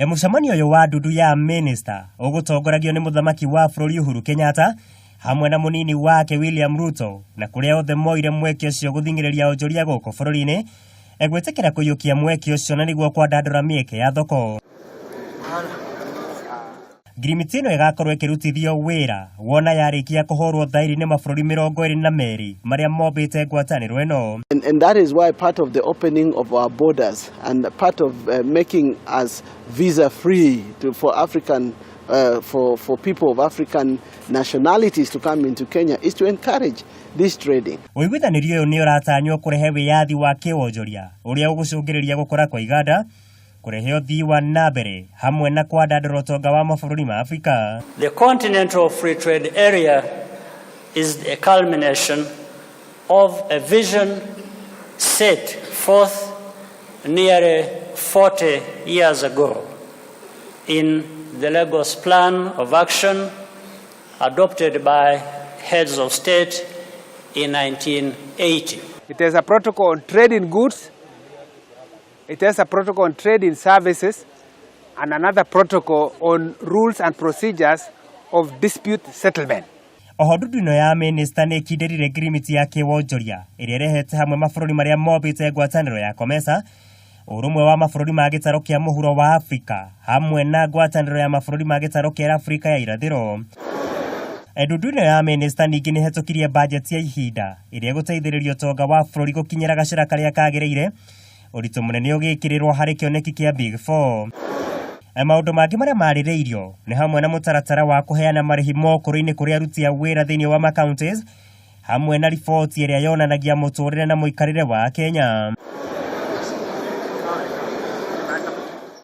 Mũcemanio ũyũ wa ndudu ya minister ũgũtongoragio nĩ mũthamaki wa bũrũri Uhuru Kenyatta hamwe na mũnini wake William Ruto, na kũrĩa othe moire mweke ũcio gũthingĩrĩria onjoria gũkũ bũrũri-inĩ gwĩtĩkĩra kũiyũkia mweke ũcio na nĩguo kwandandũra mĩeke ya thoko. Ngirimiti ĩno ĩgakorwo ĩkĩrutithio wĩra wona yarĩkia kũhũrwo thaĩri nĩ mabũrũri 22 marĩa mombĩte ngwatanĩro ĩno. And that is why part of the opening of our borders and part of making us visa free for African for people of African nationalities to come into Kenya is to encourage this trading. Ũiguithanĩrio ũyũ nĩ ũratanywo kũrehe wĩyathi wa kĩwonjoria ũrĩa ũgũcũngĩrĩria gũkũra kwa iganda, kũrehe ũthii wa nambere hamwe na kwandandũra ũtonga wa mabũrũri ma Afrika. The Continental Free Trade Area is a culmination of a vision set forth nearly 40 years ago in the Lagos Plan of Action adopted by heads of state in 1980. It has a protocol on trade in goods, it has a protocol on trade in services, and another protocol on rules and procedures of dispute settlement. Oho ndudu ĩno ya minister nĩ ĩkindĩrire ngirimiti ya kĩwonjoria ĩrĩa ĩrehete hamwe mabũrũri marĩa mombĩte ngwatanĩro ya COMESA, ũrũmwe wa mabũrũri ma gĩtarũ kĩa mũhuro wa Afrika hamwe na ngwatanĩro ya mabũrũri ma gĩtarũ kĩa Afrika ya irathĩro. Ndudu ĩno ya minister ningĩ nĩ hetũkirie budget ya ihinda ĩrĩa ĩgũteithĩrĩria ũtonga wa bũrũri gũkinyĩra gacĩra karĩa kagĩrĩire, ũritũ mũnene ũgĩkĩrĩrwo harĩ kĩoneki kĩa Big Four. Maũndũ mangĩ marĩa marĩrĩirio nĩ hamwe na mũtaratara wa kũheana marĩhi mokũrũ-inĩ kũrĩ aruti a wĩra thĩinĩ wa ma-counties hamwe na riboti ĩrĩa yonanagia mũtũrĩre na mũikarĩre wa Kenya.